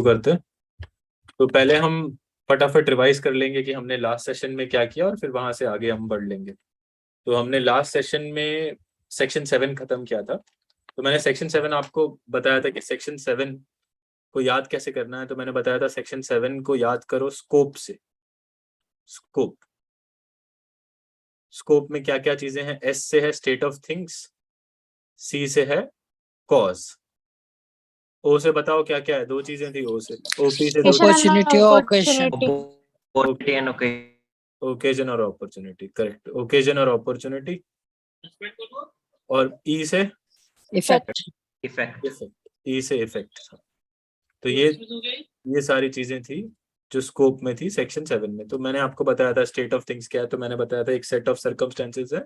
शुरू करते हैं। तो पहले हम फटाफट रिवाइज कर लेंगे कि हमने लास्ट सेशन में क्या किया और फिर वहां से आगे हम बढ़ लेंगे। तो हमने लास्ट सेशन में सेक्शन 7 खत्म किया था। तो मैंने सेक्शन 7 आपको बताया था कि सेक्शन 7 को याद कैसे करना है। तो मैंने बताया था सेक्शन 7 को याद करो स्कोप से। स्कोप स्कोप में क्या क्या चीजें हैं? एस से है स्टेट ऑफ थिंग्स, सी से है कॉज, ओ से बताओ क्या क्या है? दो चीजें थी ओ से। ओके से दो, अपॉर्चुनिटी और ओकेशन। ओकेजन और अपॉर्चुनिटी, करेक्ट। ओकेजन और अपॉर्चुनिटी। और ई से इफेक्ट। इफेक्ट, ई से इफेक्ट। तो ये सारी चीजें थी जो स्कोप में थी सेक्शन 7 में। तो मैंने आपको बताया था स्टेट ऑफ थिंग्स क्या है। तो मैंने बताया था एक सेट ऑफ सर्कमस्टेंसेस है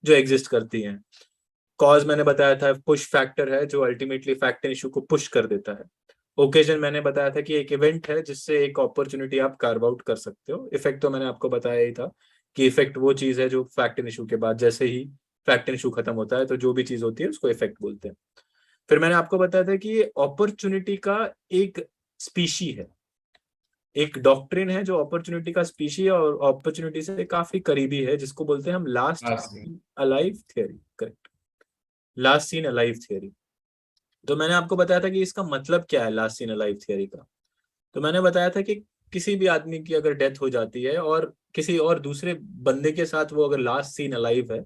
जो एग्जिस्ट करती हैं। कॉज मैंने बताया था पुश फैक्टर है जो अल्टीमेटली फैक्ट इन इशू को पुश कर देता है। ओकेजन मैंने बताया था कि एक इवेंट है जिससे एक अपॉर्चुनिटी आप कार्व आउट कर सकते हो। इफेक्ट तो मैंने आपको बताया ही था कि इफेक्ट वो चीज है जो फैक्ट इन इशू के बाद जैसे ही फैक्ट इन इशू खत्म होता है तो जो भी चीज होती है उसको इफेक्ट बोलते हैं। फिर मैंने आपको बताया था कि ये अपॉर्चुनिटी का एक स्पीशी है, एक डॉक्ट्रिन है जो अपॉर्चुनिटी का स्पीशी है और अपॉर्चुनिटी से काफी करीबी है, जिसको बोलते हैं हम last alive theory. Correct, last seen alive theory. तो मैंने आपको बताया था कि इसका मतलब क्या है लास्ट सीन अलाइव थियरी का। तो मैंने बताया था कि किसी भी आदमी की अगर डेथ हो जाती है और किसी और दूसरे बंदे के साथ वो अगर लास्ट सीन अलाइव है,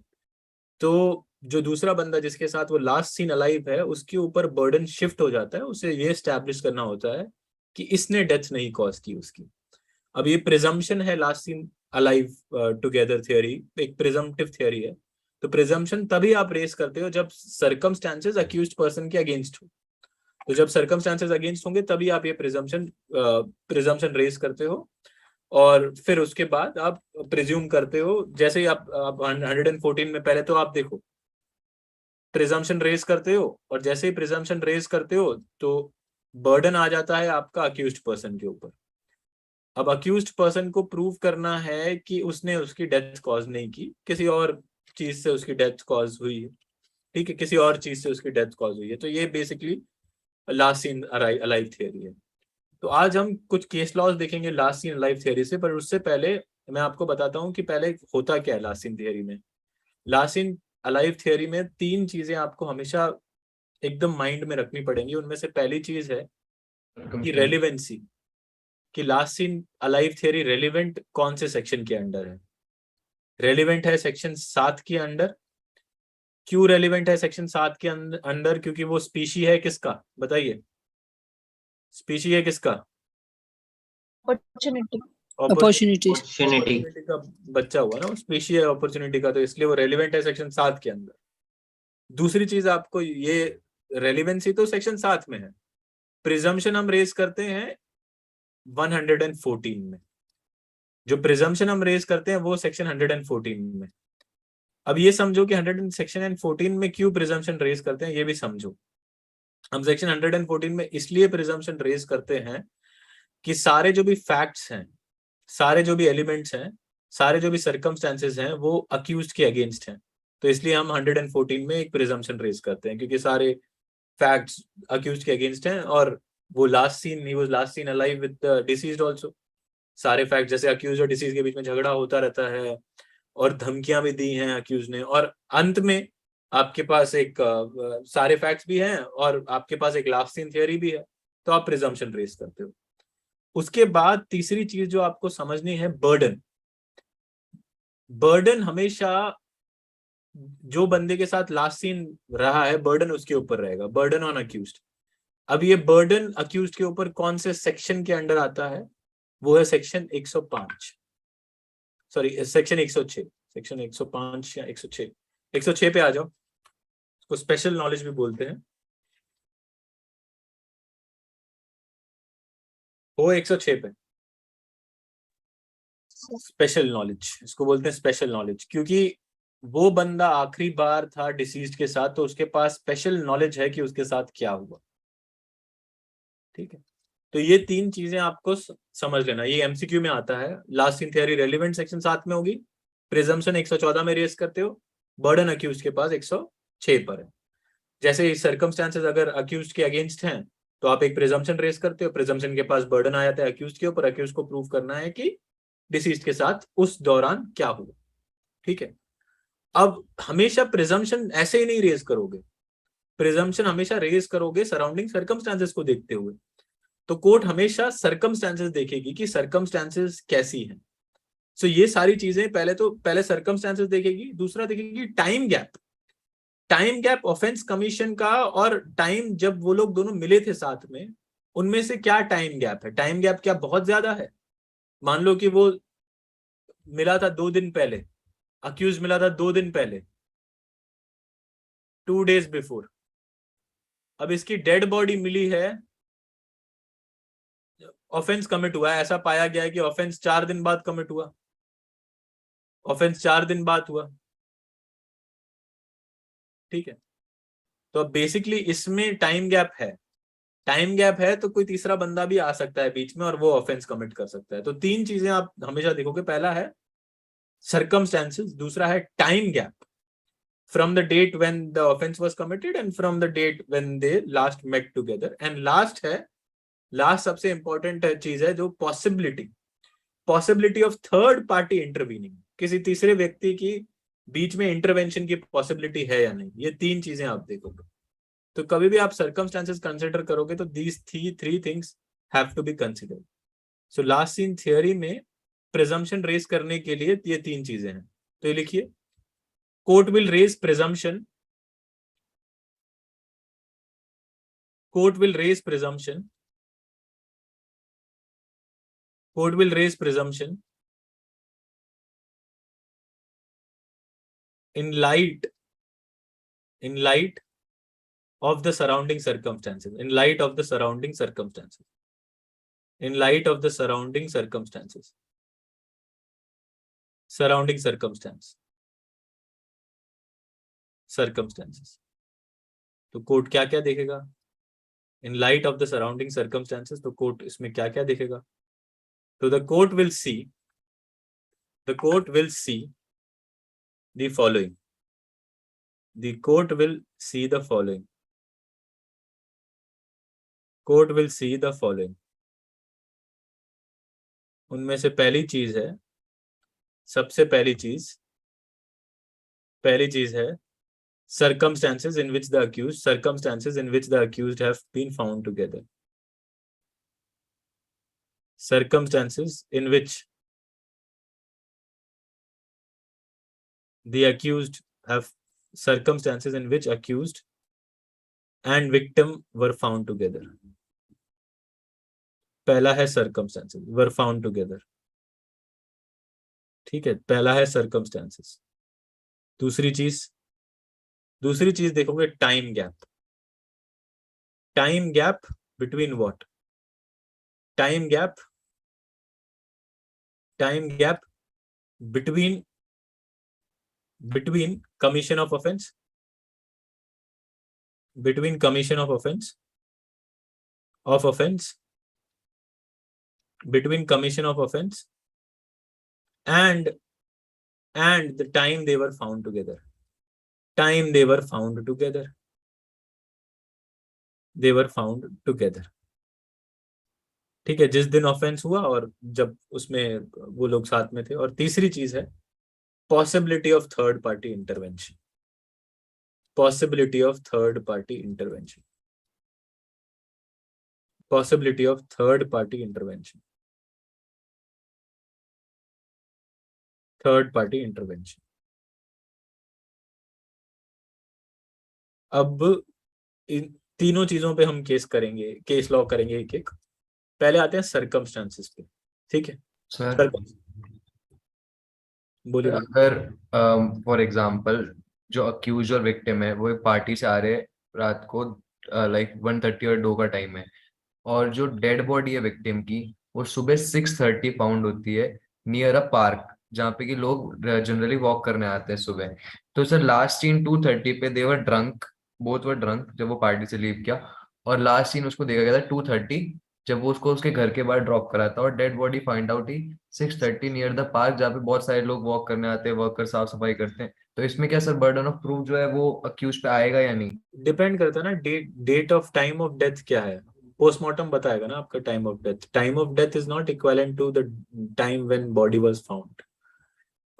तो जो दूसरा बंदा जिसके साथ वो लास्ट सीन अलाइव है उसके ऊपर बर्डन शिफ्ट हो जाता है। उसे ये स्टैब्लिश करना होता है कि इसने डेथ नहीं कॉज की उसकी। अब ये प्रिजम्पशन है last seen alive together theory, एक प्रिजम्पटिव थियरी है। तो प्रिजम्पशन तभी आप रेस करते हो जब सर्कमस्टेंसेस अक्यूज्ड पर्सन के अगेंस्ट हो। तो जब सर्कमस्टेंसेस अगेंस्ट होंगे तभी आप ये प्रिजम्पशन रेस करते हो। और फिर उसके बाद आप प्रिज्यूम करते हो। जैसे ही आप 114 में पहले तो आप देखो प्रिजम्पशन रेस करते हो और जैसे ही प्रिजम्पशन रेस करते हो तो बर्डन आ जाता है आपका अक्यूज्ड पर्सन के ऊपर। अब अक्यूज्ड पर्सन को प्रूव करना है कि उसने उसकी डेथ कॉज नहीं की, किसी और चीज से उसकी डेथ कॉज हुई है। ठीक है, किसी और चीज से उसकी डेथ कॉज हुई है। तो ये basically last seen alive theory है। तो आज हम कुछ केस लॉज देखेंगे लास्ट सीन अलाइव थियरी से, पर उससे पहले मैं आपको बताता हूँ कि पहले होता क्या है लास्ट सीन थियरी में। लास्ट सीन अलाइव थियरी में तीन चीजें आपको हमेशा एकदम माइंड में रखनी पड़ेंगी। उनमें से पहली चीज है कि रेलिवेंसी, कि last seen alive theory relevant कौन से सेक्शन के अंडर है। रेलिवेंट है सेक्शन 7 के अंडर। क्यों रेलिवेंट है सेक्शन 7 के अंडर? क्योंकि वो स्पीशी है किसका, बताइए? स्पीशी है किसका? अपॉर्चुनिटी का बच्चा हुआ ना, स्पीशी है अपॉर्चुनिटी का, तो इसलिए वो रेलिवेंट है सेक्शन 7 के अंदर। दूसरी चीज आपको ये, रेलिवेंसी तो सेक्शन 7 में है, प्रिजम्पशन हम रेज करते हैं 114 में। जो प्रिजम्पशन हम रेज करते हैं वो सेक्शन 114 में। अब ये समझो कि सेक्शन 114 में क्यों प्रिजम्पशन रेज करते हैं, ये भी समझो। हम सेक्शन 114 में इसलिए प्रिजम्पशन रेज करते हैं कि सारे जो भी फैक्ट्स हैं, सारे जो भी एलिमेंट्स हैं, सारे जो भी सर्कमस्टेंसेस हैं वो अक्यूज्ड के अगेंस्ट हैं। तो इसलिए हम 114 में एक प्रिजम्पशन रेज करते हैं क्योंकि सारे फैक्ट्स अक्यूज्ड के अगेंस्ट हैं। और वो last seen, he was last seen alive with deceased also. सारे फैक्ट, जैसे अक्यूज और डिसीज के बीच में झगड़ा होता रहता है और धमकियां भी दी हैं अक्यूज ने, और अंत में आपके पास एक सारे फैक्ट्स भी हैं और आपके पास एक लास्ट सीन थियरी भी है, तो आप प्रिजम्पशन रेज करते हो। उसके बाद तीसरी चीज जो आपको समझनी है, बर्डन। बर्डन हमेशा जो बंदे के साथ लास्ट सीन रहा है बर्डन उसके ऊपर रहेगा, बर्डन ऑन अक्यूज्ड। अब ये बर्डन अक्यूज्ड के ऊपर कौन से सेक्शन के अंडर आता है? वो है सेक्शन 105, सॉरी सेक्शन 106, सेक्शन 105 या 106। 106 पे आ जाओ, उसको स्पेशल नॉलेज भी बोलते हैं। वो 106 पे स्पेशल नॉलेज, इसको बोलते हैं स्पेशल नॉलेज, क्योंकि वो बंदा आखिरी बार था डिसीज्ड के साथ तो उसके पास स्पेशल नॉलेज है कि उसके साथ क्या हुआ। ठीक है, तो ये तीन चीजें आपको समझ लेना। ये एमसीक्यू में आता है। Last seen theory relevant section 7 में होगी, प्रिजम्पशन 114 में रेस करते हो, बर्डन अक्यूज के पास 106 पर है। जैसे सर्कमस्टेंसेस अगर अक्यूज के अगेंस्ट हैं तो आप एक प्रिजम्पशन रेस करते हो, प्रिजम्पशन के पास बर्डन आ जाता है अक्यूज के ऊपर, अक्यूज को प्रूव करना है कि डिसीज्ड के साथ उस दौरान क्या हुआ। ठीक है, अब हमेशा प्रिजम्पशन ऐसे ही नहीं रेज करोगे, प्रिजम्पशन हमेशा रेज करोगे सराउंडिंग सर्कमस्टांसेस को देखते हुए। तो कोर्ट हमेशा सर्कमस्टांसेस देखेगी कि सर्कमस्टांसेस कैसी हैं। सो ये सारी चीजें पहले सर्कमस्टांसेस देखेगी, दूसरा देखेगी time gap. Time gap offence commission का और टाइम जब वो लोग दोनों मिले थे साथ में, उनमें से क्या टाइम गैप है। टाइम गैप क्या बहुत ज्यादा है? मान लो कि वो मिला था 2 दिन पहले, अक्यूज मिला था 2 दिन पहले, 2 days बिफोर। अब इसकी डेड बॉडी मिली है, ऑफेंस कमिट हुआ है, ऐसा पाया गया है कि ऑफेंस 4 दिन बाद कमिट हुआ, ऑफेंस 4 दिन बाद हुआ। ठीक है, तो अब बेसिकली इसमें टाइम गैप है। टाइम गैप है तो कोई तीसरा बंदा भी आ सकता है बीच में और वो ऑफेंस कमिट कर सकता है। तो 3 चीजें आप हमेशा देखोगे, पहला है सर्कमस्टेंसेस, दूसरा है time gap from the date when the offense was committed and from the date when they last met together, and last सबसे इंपॉर्टेंट चीज है जो possibility of third party intervening, किसी तीसरे व्यक्ति की बीच में इंटरवेंशन की पॉसिबिलिटी है या नहीं। ये 3 चीजें आप देखोगे। तो कभी भी आप सर्कमस्टांसेस कंसिडर करोगे तो these three things have to be considered. So last seen theory में प्रिजम्पशन रेज करने के लिए ये 3 चीजें हैं। तो ये लिखिए, court will raise presumption, court will raise presumption, court will raise presumption in light of the surrounding circumstances, in light of the surrounding circumstances, in light of the surrounding circumstances, surrounding circumstances। तो court क्या क्या देखेगा in light of the surrounding circumstances? तो court इसमें क्या क्या देखेगा? तो the court will see the following, the court will see the following, court will see the following। उनमें से पहली चीज है, सबसे पहली चीज है circumstances in which the accused have been found together, circumstances in which the accused accused and victim were found together। पहला है circumstances were found together। ठीक है, पहला है circumstances। दूसरी चीज देखोगे time gap between what? Time gap between commission of offense, between commission of offense and the time they were found together, ठीक है, जिस दिन ऑफेंस हुआ और जब उसमें वो लोग साथ में थे। और तीसरी चीज है possibility of third party intervention, possibility of third party intervention. अब इन तीनों चीजों पे हम केस लॉ करेंगे एक एक। पहले आते हैं सर्कमस्टांसेस पे। ठीक है सर, बोलिए। अगर फॉर एग्जांपल जो अक्यूज और विक्टिम है वो एक पार्टी से आ रहे रात को लाइक 1:30 और 2 का टाइम है, और जो डेड बॉडी है विक्टिम की वो सुबह 6:30 पाउंड होती है नियर अ पार्क जहाँ पे कि लोग जनरली वॉक करने आते हैं सुबह। तो सर लास्ट सीन 2:30 पे they were drunk, both were drunk जब वो पार्टी से लीव किया, और लास्ट सीन उसको देखा गया था 2:30 जब वो उसको उसके घर के बाहर ड्रॉप करा था, और dead body find out he 6:30 near the park जहाँ पे बहुत सारे लोग वॉक करने आते हैं, वर्कर साफ सफाई करते हैं। तो इसमें क्या सर बर्डन ऑफ प्रूफ जो है वो अक्यूज पे आएगा या नहीं? डिपेंड करता है ना date of time of death क्या है पोस्टमार्टम बताएगा ना आपका time of death. Time of death is not equivalent to the time when body was found.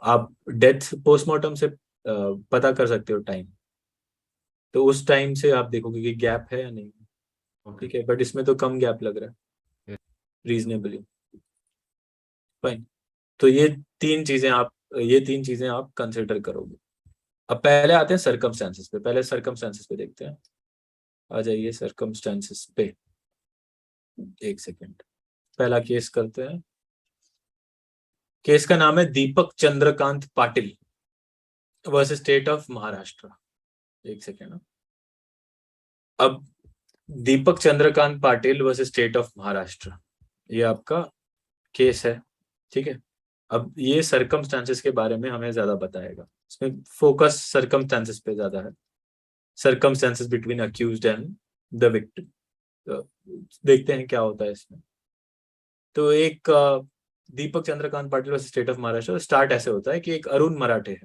आप डेथ पोस्टमार्टम से पता कर सकते हो टाइम. तो उस टाइम से आप देखोगे कि गैप है या नहीं. ओके. ठीक है, बट इसमें तो कम गैप लग रहा है Yeah. रीजनेबली. फाइन. तो ये तीन चीजें आप कंसिडर करोगे. अब पहले आते हैं सर्कमस्टेंसेस पे. पहले सर्कमस्टेंसेस पे देखते हैं. आ जाइए सर्कमस्टेंसेस पे. एक सेकेंड. पहला केस करते हैं. केस का नाम है Deepak Chandrakant Patil versus state of Maharashtra. एक सेकेंड. अब Deepak Chandrakant Patil versus state of Maharashtra, ये आपका केस है. ठीक है. अब ये सर्कमस्टेंसेस के बारे में हमें ज्यादा बताएगा. इसमें फोकस सर्कमस्टेंसेस पे ज्यादा है. Circumstances between accused and the victim. तो देखते हैं क्या होता है इसमें. तो एक Deepak Chandrakant Patil versus state of Maharashtra start ऐसे होता है कि एक अरुण मराठे है.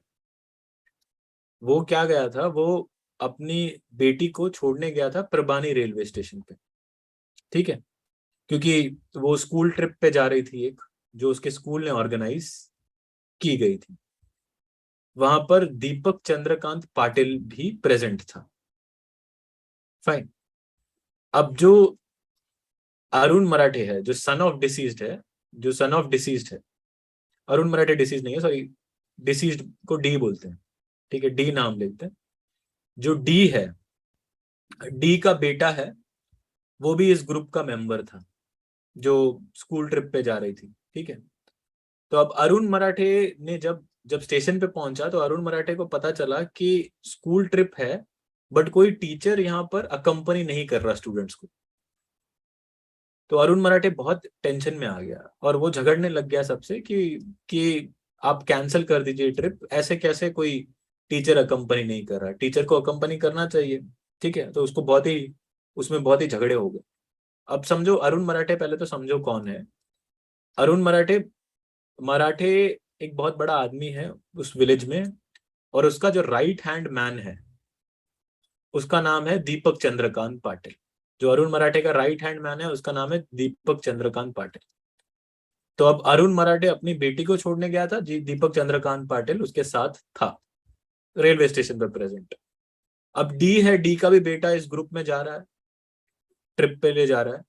वो क्या गया था, वो अपनी बेटी को छोड़ने गया था प्रबानी रेलवे स्टेशन पे. ठीक है. क्योंकि वो स्कूल ट्रिप पे जा रही थी एक, जो उसके स्कूल ने ऑर्गेनाइज की गई थी. वहां पर दीपक चंद्रकांत पाटिल भी प्रेजेंट था. फाइन. अब जो अरुण मराठे है, जो सन ऑफ डिसीज्ड है, अरुण मराठे डिसीज नहीं है, सॉरी, डिसीज्ड को डी बोलते हैं. ठीक है, डी नाम लेते हैं. जो डी है, डी का बेटा है, वो भी इस ग्रुप का मेंबर था जो स्कूल ट्रिप पे जा रही थी. ठीक है. तो अब अरुण मराठे ने जब स्टेशन पे पहुंचा तो अरुण मराठे को पता चला कि स्कूल ट्रिप है, बट कोई टीचर यहाँ पर अकंपनी नहीं कर रहा स्टूडेंट्स को. तो अरुण मराठे बहुत टेंशन में आ गया और वो झगड़ने लग गया सबसे कि आप कैंसिल कर दीजिए ट्रिप. ऐसे कैसे कोई टीचर अकंपनी नहीं कर रहा, टीचर को अकंपनी करना चाहिए. ठीक है. तो उसमें बहुत ही झगड़े हो गए. अब समझो अरुण मराठे, पहले तो समझो कौन है अरुण मराठे. मराठे एक बहुत बड़ा आदमी है उस विलेज में, और उसका जो राइट हैंड मैन है उसका नाम है दीपक चंद्रकांत पाटिल. जो अरुण मराठे का राइट हैंड मैन है उसका नाम है दीपक चंद्रकांत पाटिल. तो अब अरुण मराठे अपनी बेटी को छोड़ने गया था जी. दीपक चंद्रकांत पाटिल उसके साथ था रेलवे स्टेशन पर प्रेजेंट. अब डी है, डी का भी बेटा इस ग्रुप में जा रहा है, ट्रिप पे ले जा रहा है.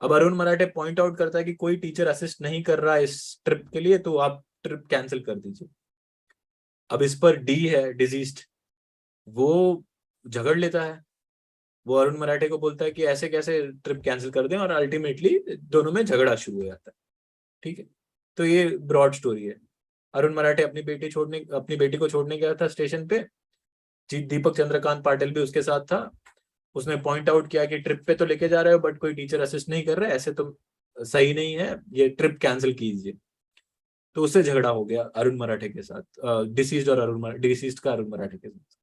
अब अरुण मराठे पॉइंट आउट करता है कि कोई टीचर असिस्ट नहीं कर रहा है इस ट्रिप के लिए, तो आप ट्रिप कैंसिल कर दीजिए. अब इस पर डी है डिजीज्ड, वो झगड़ लेता है. वो अरुण मराठे को बोलता है कि ऐसे कैसे ट्रिप कैंसिल कर दें, और अल्टीमेटली दोनों में झगड़ा शुरू हो जाता है. ठीक है. तो ये ब्रॉड स्टोरी है. अरुण मराठे अपनी बेटी को छोड़ने गया था स्टेशन पे. दीपक चंद्रकांत पाटिल भी उसके साथ था. उसने पॉइंट आउट किया कि ट्रिप पे तो लेके जा रहे हो बट कोई टीचर असिस्ट नहीं कर रहा है, ऐसे तो सही नहीं है, ये ट्रिप कैंसिल कीजिए. तो उससे झगड़ा हो गया अरुण मराठे के साथ, डिसीज्ड का अरुण मराठे के साथ.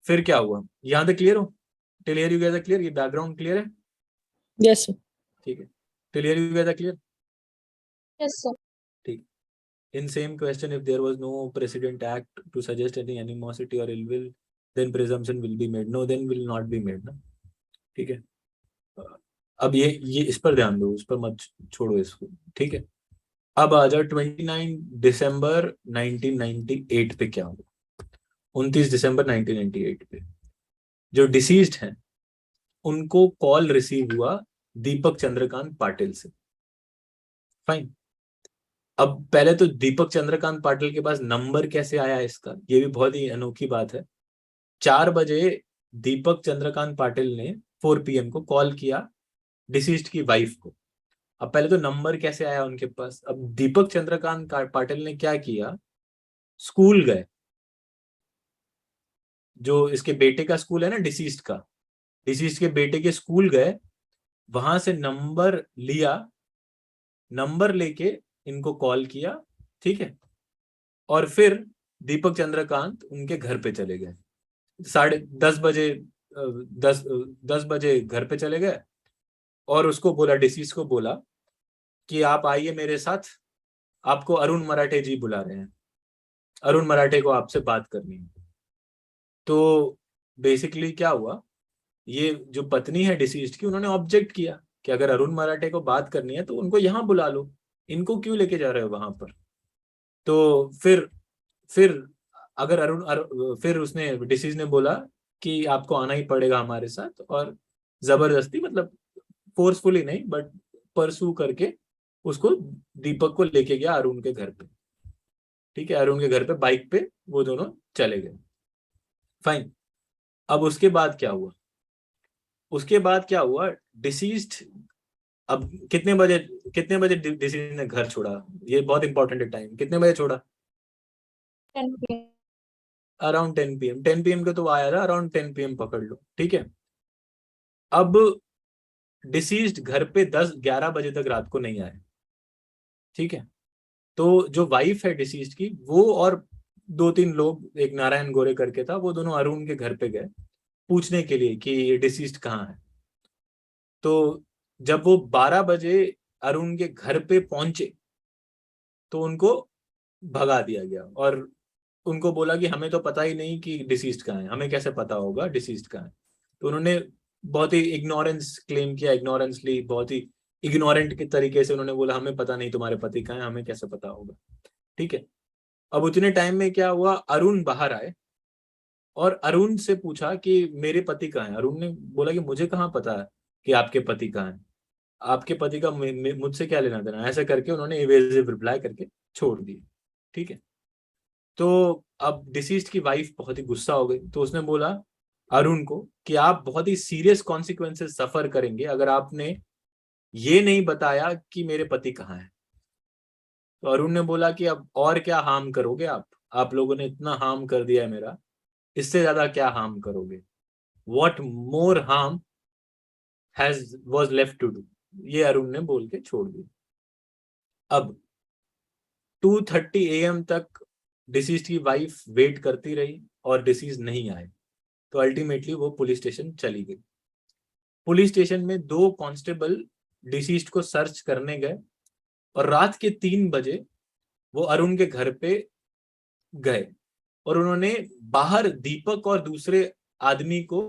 फिर क्या हुआ, यहाँ तक क्लियर हो? Till here you guys are clear? ये बैकग्राउंड क्लियर है? Yes, sir. ठीक है. Till here you guys are clear? Yes, sir. ठीक. In same question, if there was no precedent act to suggest any animosity or ill will, then presumption will be made. No, then will not be made. ना. ठीक है. अब ये इस पर ध्यान दो, उस पर मत छोड़ो इसको. ठीक है. अब आ जाओ 29 दिसंबर 1998 पे क्या हुआ. 29 दिसंबर 1998 पे जो डिसीज्ड हैं उनको कॉल रिसीव हुआ दीपक चंद्रकांत पाटिल से. फाइन. अब पहले तो दीपक चंद्रकांत पाटिल के पास नंबर कैसे आया इसका, ये भी बहुत ही अनोखी बात है. 4 बजे दीपक चंद्रकांत पाटिल ने 4 PM को कॉल किया डिसीज्ड की वाइफ को. अब पहले तो नंबर कैसे आया उनके पास. अब दीपक चंद्रकांत पाटिल ने क्या किया, स्कूल गए, जो इसके बेटे का स्कूल है ना, डिसीज्ड के बेटे के स्कूल गए, वहां से नंबर लिया, नंबर लेके इनको कॉल किया. ठीक है. और फिर दीपक चंद्रकांत उनके घर पे चले गए. 10:30 बजे 10 बजे घर पे चले गए और उसको बोला, डिसीज को बोला कि आप आइए मेरे साथ, आपको अरुण मराठे जी बुला रहे हैं, अरुण मराठे को आपसे बात करनी है. तो बेसिकली क्या हुआ, ये जो पत्नी है डिसीज्ड की, उन्होंने ऑब्जेक्ट किया कि अगर अरुण मराठे को बात करनी है तो उनको यहाँ बुला लो, इनको क्यों लेके जा रहे हो वहां पर। तो फिर अगर फिर उसने डिसीज ने बोला कि आपको आना ही पड़ेगा हमारे साथ, और जबरदस्ती, मतलब फोर्सफुली नहीं बट परसू करके उसको दीपक को लेके गया अरुण के घर पे। ठीक है, अरुण के घर पे बाइक पे वो दोनों चले गए। फाइन। अब उसके बाद क्या हुआ, उसके बाद क्या हुआ, डिसीज्ड अब कितने बजे डिसीज ने घर छोड़ा, ये बहुत इंपॉर्टेंट है टाइम, कितने बजे छोड़ा। 10 PM. अराउंड 10 PM, 10 PM को तो वो आया था, अराउंड 10 PM पकड़ लो। ठीक है, अब डिसीज्ड घर पे 10-11 बजे तक रात को नहीं आए। ठीक है, तो जो वाइफ है डिसीज्ड की, वो और 2-3 लोग, एक नारायण गोरे करके था, वो दोनों अरुण के घर पे गए पूछने के लिए कि ये डिसीज्ड कहाँ है। तो जब वो 12 बजे अरुण के घर पे पहुंचे तो उनको भगा दिया गया, और उनको बोला कि हमें तो पता ही नहीं कि डिसीज्ड कहाँ है, हमें कैसे पता होगा डिसीज्ड कहाँ है। तो उन्होंने बहुत ही इग्नोरेंस क्लेम किया, इग्नोरेंसली, बहुत ही इग्नोरेंट के तरीके से उन्होंने बोला हमें पता नहीं तुम्हारे पति कहाँ है, हमें कैसे पता होगा। ठीक है, अब उतने टाइम में क्या हुआ, अरुण बाहर आए और अरुण से पूछा कि मेरे पति कहाँ है। अरुण ने बोला कि मुझे कहाँ पता है कि आपके पति कहाँ है, आपके पति का मुझसे क्या लेना देना। ऐसा करके उन्होंने इवेसिव रिप्लाई करके छोड़ दिया। ठीक है, तो अब डिसीज्ड की वाइफ बहुत ही गुस्सा हो गई, तो उसने बोला अरुण को कि आप बहुत ही सीरियस कॉन्सिक्वेंसेस सफर करेंगे अगर आपने ये नहीं बताया कि मेरे पति कहाँ है। तो अरुण ने बोला कि अब और क्या हार्म करोगे आप लोगों ने इतना हार्म कर दिया है मेरा, इससे ज्यादा क्या हार्म करोगे, what more harm has was left to do. ये अरुण ने बोल के छोड़ दिया। अब 2:30 AM तक डिसीज की वाइफ वेट करती रही और डिसीज नहीं आए, तो अल्टीमेटली वो पुलिस स्टेशन चली गई। पुलिस स्टेशन में 2 कांस्टेबल डिसीज को सर्च करने गए और रात के 3 बजे वो अरुण के घर पे गए और उन्होंने बाहर दीपक और दूसरे आदमी को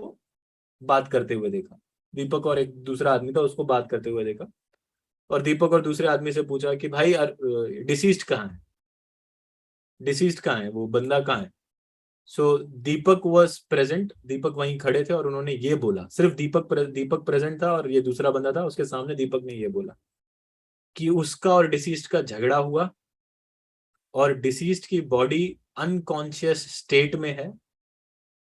बात करते हुए देखा। दीपक और एक दूसरा आदमी था, उसको बात करते हुए देखा, और दीपक और दूसरे आदमी से पूछा कि भाई डिसीज्ड कहाँ है, डिसीज्ड कहाँ है, वो बंदा कहाँ है। सो दीपक वॉज प्रेजेंट, दीपक वहीं खड़े थे और उन्होंने ये बोला, सिर्फ दीपक प्रेजेंट था और ये दूसरा बंदा था उसके सामने, दीपक ने ये बोला कि उसका और डिसीज्ड का झगड़ा हुआ और डिसीज्ड की बॉडी अनकॉन्शियस स्टेट में है,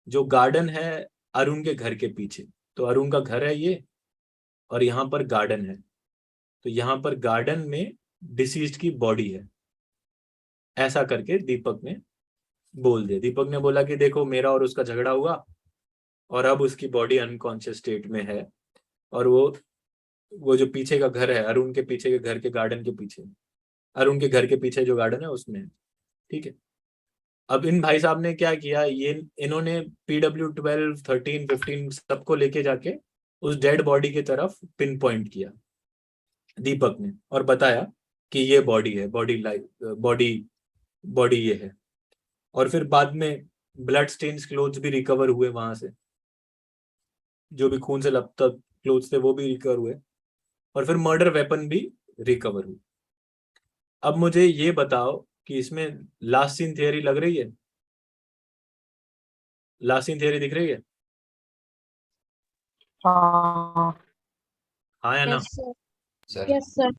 जो गार्डन है अरुण के घर के पीछे। तो अरुण का घर है ये, और यहाँ पर गार्डन है, तो यहाँ पर गार्डन में डिसीज्ड की बॉडी है। ऐसा करके दीपक ने बोल दिया। दीपक ने बोला कि देखो मेरा और उसका झगड़ा हुआ और अब उसकी बॉडी अनकॉन्शियस स्टेट में है, और वो जो पीछे का घर है, अरुण के पीछे के घर के गार्डन के पीछे, अरुण के घर के पीछे जो गार्डन है उसमें है। ठीक है, अब इन भाई साहब ने क्या किया, ये इन्होंने PW12, 13, 15 सबको लेके जाके उस डेड बॉडी की तरफ पिन पॉइंट किया दीपक ने, और बताया कि ये बॉडी है, बॉडी ये है। और फिर बाद में ब्लड स्टेन्स क्लोथ्स भी रिकवर हुए वहां से, जो भी खून से लथपथ क्लोथ्स थे वो भी रिकवर हुए, और फिर मर्डर वेपन भी रिकवर हुई। अब मुझे ये बताओ कि इसमें लास्ट सीन थियरी लग रही है, लास्ट सीन थियरी दिख रही है, हाँ हाँ या ना। Yes, sir. Sir Yes, sir.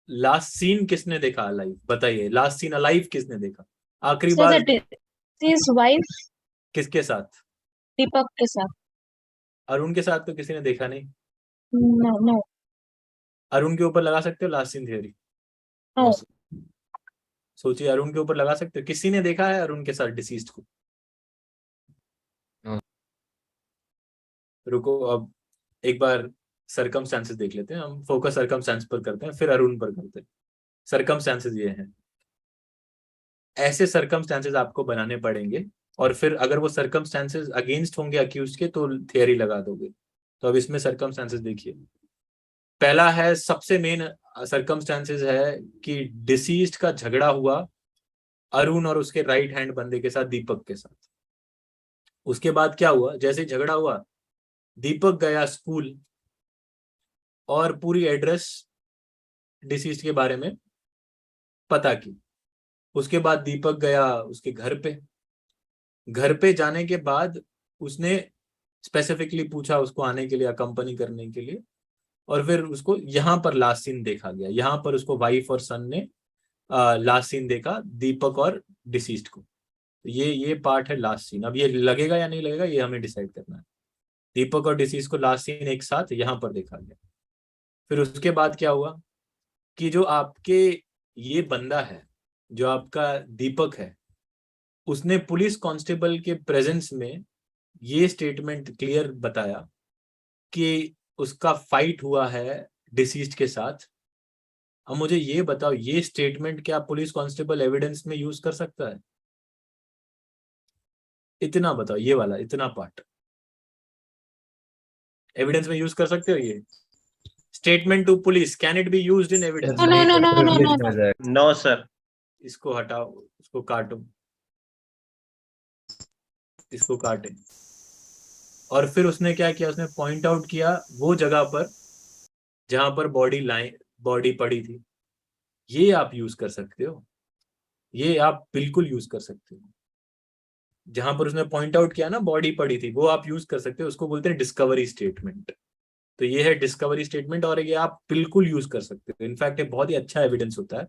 Last seen किसने देखा अलाइव, बताइए, लास्ट सीन अलाइव किसने देखा, आखिरी Sir, bar the deceased wife किसके साथ। दीपक के साथ. अरुण के साथ तो किसी ने देखा नहीं। No, no, अरुण के ऊपर लगा सकते हो लास्ट सीन थियरी, no. सोचिए, अरुण के ऊपर लगा सकते हो, किसी ने देखा है अरुण के साथ डिसीज्ड को। रुको, अब एक बार सरकमस्टेंसेस देख लेते हैं, हम फोकस सरकमस्टेंस पर करते हैं फिर अरुण पर करते हैं। सरकमस्टेंसेस ये हैं, ऐसे सरकमस्टेंसेस आपको बनाने पड़ेंगे, और फिर अगर वो सरकमस्टेंसेस अगेंस्ट होंगे अक्यूज के तो थियरी लगा दोगे। तो अब इसमें सरकमस्टेंसेस देखिए, पहला है, सबसे मेन सरकमस्टेंसेस है कि डिसीज्ड का झगड़ा हुआ अरुण और उसके राइट हैंड बंदे के साथ, दीपक के साथ। उसके बाद क्या हुआ, जैसे ही झगड़ा हुआ दीपक गया स्कूल और पूरी एड्रेस डिसीज्ड के बारे में पता की। उसके बाद दीपक गया उसके घर पे जाने के बाद उसने स्पेसिफिकली पूछा उसको आने के लिए, अकम्पनी करने के लिए, और फिर उसको यहाँ पर लास्ट सीन देखा गया। यहाँ पर उसको वाइफ और सन ने लास्ट सीन देखा, दीपक और डिसीज्ड को। ये पार्ट है लास्ट सीन। अब ये लगेगा या नहीं लगेगा ये हमें डिसाइड करना है। दीपक और डिसीज को लास्ट सीन एक साथ यहाँ पर देखा गया। फिर उसके बाद क्या हुआ कि जो आपके ये बंदा है, जो आपका दीपक है, उसने पुलिस कांस्टेबल के प्रेजेंस में ये स्टेटमेंट क्लियर बताया कि उसका फाइट हुआ है डिसीज्ड के साथ। अब मुझे ये बताओ, ये स्टेटमेंट क्या पुलिस कांस्टेबल एविडेंस में यूज कर सकता है? इतना बताओ, ये वाला इतना पार्ट एविडेंस में यूज कर सकते हो? ये statement to police, can it be used in evidence? No, no, no, no, no, no, no. No sir. इसको हटाओ, इसको काटो, इसको काटे। और फिर उसने क्या किया, उसने पॉइंट आउट किया वो जगह पर जहां पर बॉडी पड़ी थी। ये आप यूज कर सकते हो, ये आप बिल्कुल यूज कर सकते हो। जहां पर उसने पॉइंट आउट किया ना बॉडी पड़ी थी, वो आप यूज कर सकते हो। उसको बोलते हैं डिस्कवरी स्टेटमेंट। तो ये है डिस्कवरी स्टेटमेंट, और ये आप बिल्कुल यूज कर सकते हो। इनफैक्ट ये बहुत ही अच्छा एविडेंस होता है,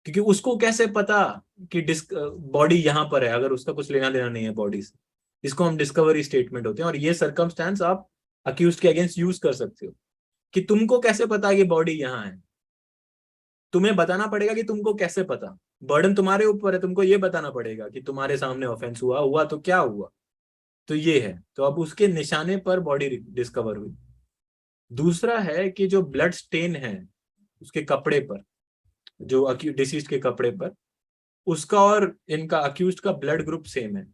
क्योंकि उसको कैसे पता कि बॉडी यहाँ पर है अगर उसका कुछ लेना देना नहीं है बॉडी से। इसको हम डिस्कवरी स्टेटमेंट होते हैं। और ये सर्कमस्टेंस आप अक्यूज्ड के अगेंस्ट यूज कर सकते हो कि तुमको कैसे पता कि बॉडी यहाँ है। तुम्हें बताना पड़ेगा कि तुमको कैसे पता, बर्डन तुम्हारे ऊपर है। तुमको ये बताना पड़ेगा कि तुम्हारे सामने ऑफेंस हुआ तो क्या हुआ। तो ये है, तो अब उसके निशाने पर बॉडी डिस्कवर हुई। दूसरा है कि जो ब्लड स्टेन है उसके कपड़े पर, जो डिसीज के कपड़े पर, उसका और इनका अक्यूज्ड का ब्लड ग्रुप सेम है।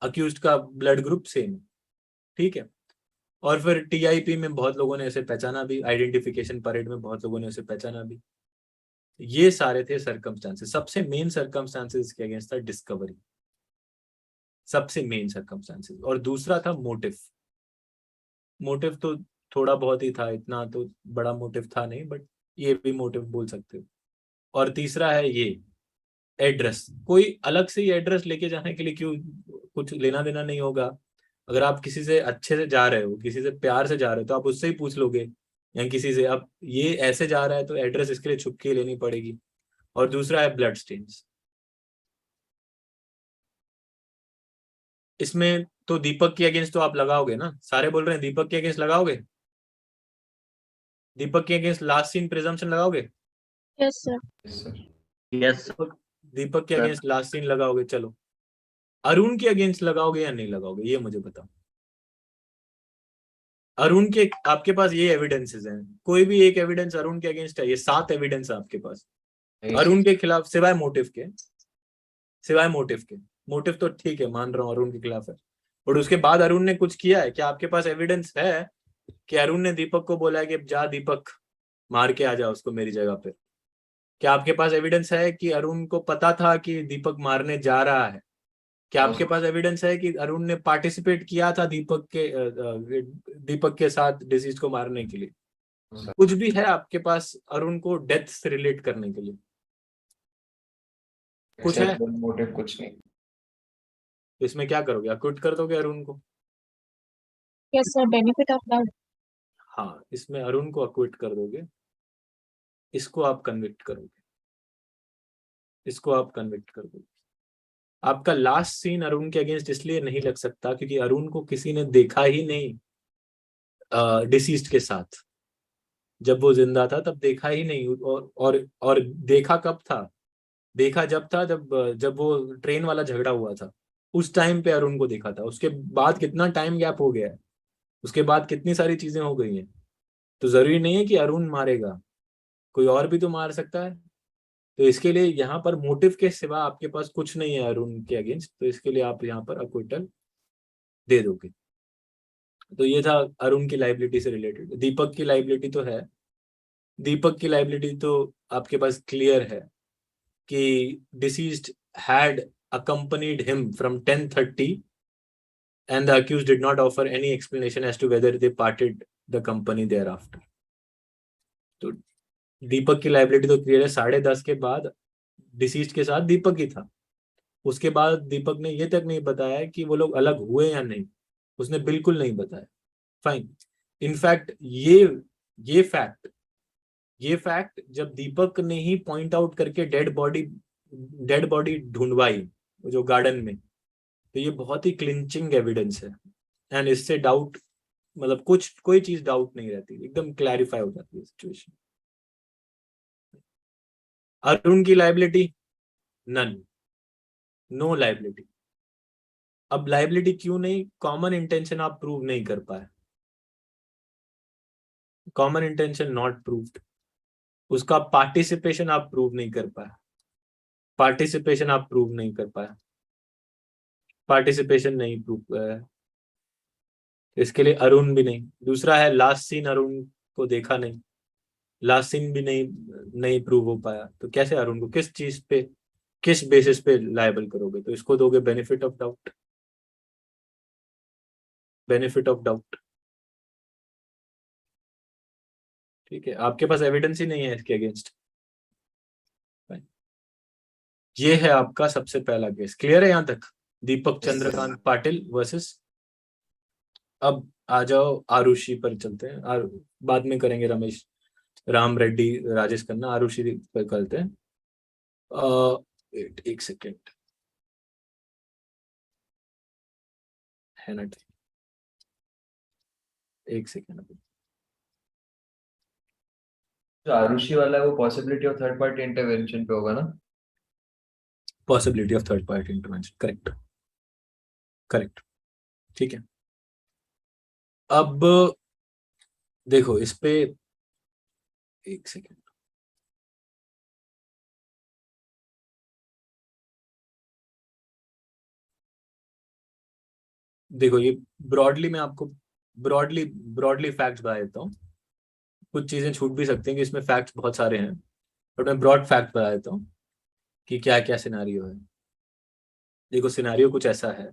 अक्यूज्ड का ब्लड ग्रुप सेम है, ठीक है। और फिर टीआईपी में बहुत लोगों ने इसे पहचाना भी, आइडेंटिफिकेशन परेड में बहुत लोगों ने इसे पहचाना भी। ये सारे थे सर्कमस्टांसेस। सबसे मेन सर्कमस्टांसेस के अगेंस्ट था डिस्कवरी, सबसे मेन सर्कमस्टांसेस। और दूसरा था मोटिव। मोटिव तो थोड़ा बहुत ही था, इतना तो बड़ा मोटिव था नहीं, बट ये भी मोटिव बोल सकते हो। और तीसरा है ये एड्रेस। कोई अलग से ही एड्रेस लेके जाने के लिए क्यों, कुछ लेना देना नहीं होगा। अगर आप किसी से अच्छे से जा रहे हो, किसी से प्यार से जा रहे हो, तो आप उससे ही पूछ लोगे, या किसी से। अब ये ऐसे जा रहा है तो एड्रेस इसके लिए छुप के लेनी पड़ेगी। और दूसरा है ब्लड स्टेन्स। इसमें तो दीपक के अगेंस्ट तो आप लगाओगे ना, सारे बोल रहे हैं दीपक के अगेंस्ट लगाओगे। दीपक के अगेंस्ट लास्ट सीन प्रिजम्पशन लगाओगे? Yes, sir. यस दीपक के सर। अगेंस्ट लास्ट सीन लगाओगे। चलो, अरुण के अगेंस्ट लगाओगे या नहीं लगाओगे, ये मुझे बताओ। अरुण के आपके पास ये एविडेंसेस हैं, कोई भी एक एविडेंस अरुण के अगेंस्ट है? ये 7 एविडेंस है आपके पास अरुण के खिलाफ, सिवाय मोटिव के। सिवाय मोटिव के, मोटिव तो ठीक है, मान रहा हूँ अरुण के खिलाफ है, और उसके बाद अरुण ने कुछ किया है क्या? आपके पास एविडेंस है कि अरुण ने दीपक को बोला है कि जा दीपक मार के आ जा उसको मेरी जगह पे? क्या आपके पास एविडेंस है कि अरुण को पता था कि दीपक मारने जा रहा है? क्या आपके पास एविडेंस है कि अरुण ने पार्टिसिपेट किया था दीपक के साथ डिसीज को मारने के लिए? कुछ भी है आपके पास अरुण को डेथ से रिलेट करने के लिए? कुछ है? मोटिव कुछ नहीं। तो इसमें क्या करोगे, अक्विट कर दोगे अरुण को? Yes, sir. Benefit of doubt. हाँ, इसमें अरुण को अक्विट कर दोगे, इसको आप कन्विक्ट करोगे, इसको आप कन्विक्ट कर दोगे। आपका लास्ट सीन अरुण के अगेंस्ट इसलिए नहीं लग सकता क्योंकि अरुण को किसी ने देखा ही नहीं डिसीज्ड के साथ। जब वो जिंदा था तब देखा ही नहीं। और देखा कब था? देखा जब वो ट्रेन वाला झगड़ा हुआ था, उस टाइम पे अरुण को देखा था। उसके बाद कितना टाइम गैप हो गया है, उसके बाद कितनी सारी चीजें हो गई हैं। तो जरूरी नहीं है कि अरुण मारेगा, कोई और भी तो मार सकता है। तो इसके लिए यहाँ पर मोटिव के सिवा आपके पास कुछ नहीं है अरुण के अगेंस्ट, तो इसके लिए आप यहाँ पर अक्विटल दे दोगे। तो ये था अरुण की लाइबिलिटी से रिलेटेड। दीपक की लाइबिलिटी तो है, दीपक की लाइबिलिटी तो आपके पास क्लियर है कि deceased had accompanied him from 10:30 and the accused did not offer any explanation as to whether they parted the company thereafter. तो दीपक की लाइबिलिटी तो क्लियर है, 10:30 के बाद डिसीज्ड के साथ दीपक ही था। उसके बाद दीपक ने ये तक नहीं बताया कि वो लोग अलग हुए या नहीं, उसने बिल्कुल नहीं बताया। फाइन। इनफैक्ट ये फैक्ट जब दीपक ने ही पॉइंट आउट करके डेड बॉडी ढूंढवाई जो गार्डन में, तो ये बहुत ही क्लिंचिंग एविडेंस है। एंड इससे डाउट मतलब कोई चीज डाउट नहीं रहती, एकदम क्लैरिफाई हो जाती है सिचुएशन। अरुण की लाइबिलिटी नन, नो लाइबिलिटी। अब लाइबिलिटी क्यों नहीं? कॉमन इंटेंशन आप प्रूव नहीं कर पाए, कॉमन इंटेंशन नॉट प्रूव्ड। उसका पार्टिसिपेशन आप प्रूव नहीं कर पाए, पार्टिसिपेशन नहीं प्रूव है, इसके लिए अरुण भी नहीं। दूसरा है लास्ट सीन अरुण को देखा नहीं, लास्ट सीन भी नहीं प्रूव हो पाया, तो कैसे अरुण को किस चीज पे, किस बेसिस पे लायबल करोगे? तो इसको दोगे बेनिफिट ऑफ डाउट, ठीक है। आपके पास एविडेंस ही नहीं है इसके अगेंस्ट। ये है आपका सबसे पहला केस। क्लियर है यहाँ तक? दीपक चंद्रकांत पाटिल वर्सेस। अब आ जाओ आरुषि पर चलते हैं, बाद में करेंगे रमेश, राम रेड्डी, राजेश खन्ना, आरुषि पर करते हैं। एक सेकेंड है ना, एक सेकेंड। जो आरुषि वाला है वो possibility of third party intervention पे होगा ना? Possibility of third party intervention, correct, ठीक है। अब देखो इस पे एक सेकेंड, देखो ये ब्रॉडली मैं आपको ब्रॉडली फैक्ट्स बता देता हूँ। कुछ चीजें छूट भी सकती हैं कि इसमें फैक्ट्स बहुत सारे हैं, बट मैं ब्रॉड फैक्ट बता देता हूँ कि क्या क्या सिनारियो है। देखो सिनारियो कुछ ऐसा है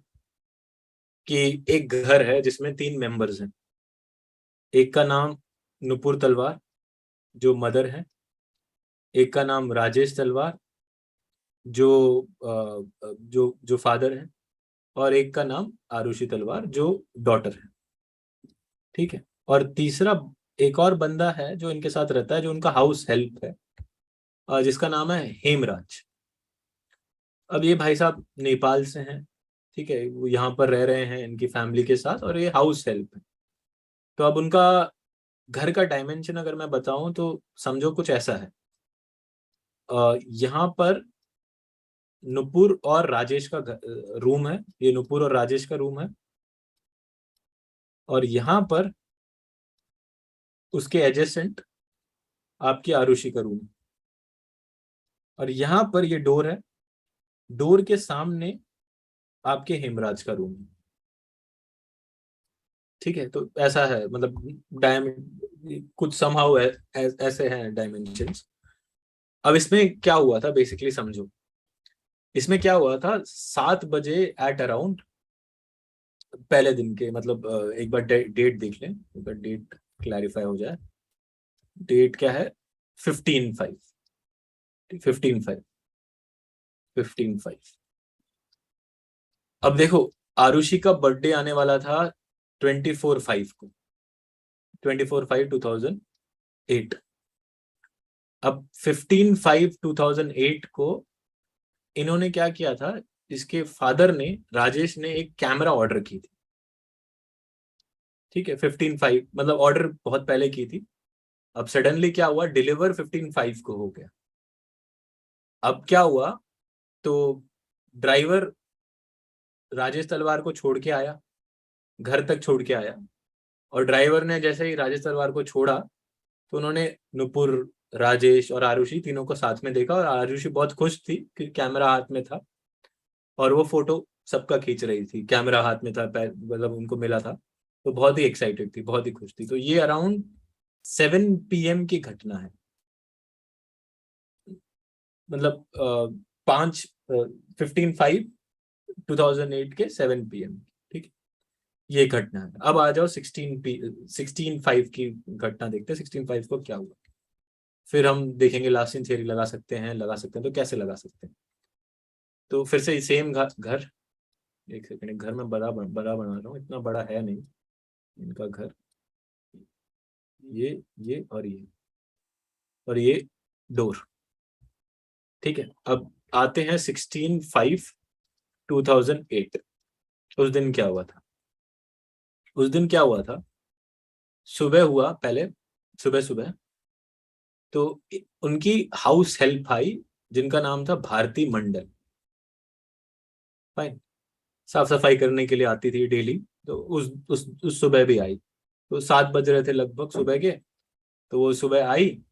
कि एक घर है जिसमें 3 मेंबर्स हैं। एक का नाम नुपुर तलवार जो मदर है, एक का नाम राजेश तलवार जो फादर है, और एक का नाम आरुषि तलवार जो डॉटर है, ठीक है। और तीसरा एक और बंदा है जो इनके साथ रहता है, जो उनका हाउस हेल्प है, जिसका नाम है हेमराज। अब ये भाई साहब नेपाल से हैं, ठीक है, वो यहाँ पर रह रहे हैं इनकी फैमिली के साथ, और ये हाउस हेल्प है। तो अब उनका घर का डायमेंशन अगर मैं बताऊं तो समझो कुछ ऐसा है, यहाँ पर नुपुर और राजेश का रूम है, ये नुपुर और राजेश का रूम है, और यहाँ पर उसके एडजेसेंट आपकी आरुषि का रूम है, और यहाँ पर ये डोर है, डोर के सामने आपके हेमराज का रूम है, ठीक है। तो ऐसा है, मतलब कुछ समहाउ ऐसे हैं डायमेंशंस। अब इसमें क्या हुआ था बेसिकली समझो, इसमें क्या हुआ था 7 बजे एट अराउंड पहले दिन के, मतलब एक बार डेट देख लें, एक बार डेट क्लैरिफाई हो जाए। डेट क्या है? 15/5, 15/5। अब देखो आरुषि का बर्थडे आने वाला था 24/5 को, 24/5/2008। अब 15/5/2008 को इन्होंने क्या किया था, इसके फादर ने, राजेश ने एक कैमरा ऑर्डर की थी, ठीक है। 15/5 मतलब ऑर्डर बहुत पहले की थी। अब सडनली क्या हुआ, डिलीवर 15/5 को हो गया। अब क्या हुआ, तो ड्राइवर राजेश तलवार को छोड़ के आया, घर तक छोड़ के आया, और ड्राइवर ने जैसे ही राजेश तलवार को छोड़ा तो उन्होंने नुपुर, राजेश और आरुषि तीनों को साथ में देखा, और आरुषि बहुत खुश थी कि कैमरा हाथ में था, और वो फोटो सबका खींच रही थी, कैमरा हाथ में था, मतलब उनको मिला था, तो बहुत ही एक्साइटेड थी, बहुत ही खुश थी। तो ये अराउंड 7 PM की घटना है, मतलब 15/5/2008 के 7 PM, ठीक है। ये घटना है। अब आ जाओ 16/5 की घटना देखते हैं। 16/5 को क्या हुआ, फिर हम देखेंगे लास्टिंग थ्योरी लगा सकते हैं तो कैसे लगा सकते हैं। तो फिर से सेम घर, एक सेकंड, घर में बड़ा बना रहा हूँ, इतना बड़ा है नहीं इनका घर, ये और ये डोर। ठीक है, अब आते हैं 16/5/2008। उस दिन क्या हुआ था? उस दिन क्या हुआ था, सुबह हुआ, पहले सुबह सुबह तो उनकी हाउस हेल्प आई जिनका नाम था भारती मंडल। फाइन, साफ सफाई करने के लिए आती थी डेली, तो उस सुबह भी आई। तो 7 बज रहे थे लगभग सुबह के, तो वो सुबह आई,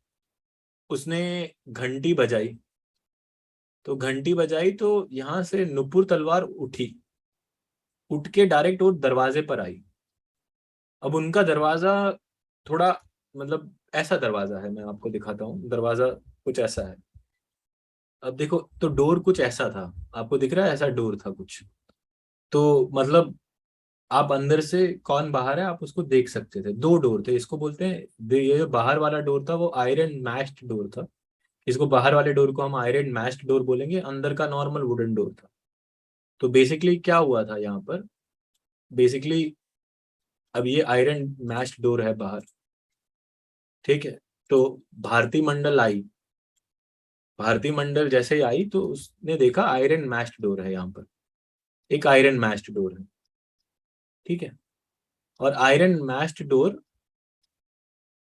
उसने घंटी बजाई। तो घंटी बजाई तो यहाँ से नुपुर तलवार उठी, उठ के डायरेक्ट वो दरवाजे पर आई। अब उनका दरवाजा थोड़ा, मतलब ऐसा दरवाजा है, मैं आपको दिखाता हूँ, दरवाजा कुछ ऐसा है। अब देखो, तो डोर कुछ ऐसा था, आपको दिख रहा है, ऐसा डोर था कुछ। तो मतलब आप अंदर से कौन बाहर है आप उसको देख सकते थे। 2 डोर थे, इसको बोलते हैं, ये जो बाहर वाला डोर था वो आयरन मैश्ड डोर था, इसको बाहर वाले डोर को हम आयरन मैश्ड डोर बोलेंगे, अंदर का नॉर्मल वुडन डोर था। तो बेसिकली क्या हुआ था यहाँ पर, बेसिकली अब ये आयरन मैश्ड डोर है बाहर, ठीक है। तो भारती मंडल आई, भारती मंडल जैसे ही आई तो उसने देखा आयरन मैश्ड डोर है, यहाँ पर एक आयरन मैश्ड डोर है, ठीक है। और आयरन मैश्ड डोर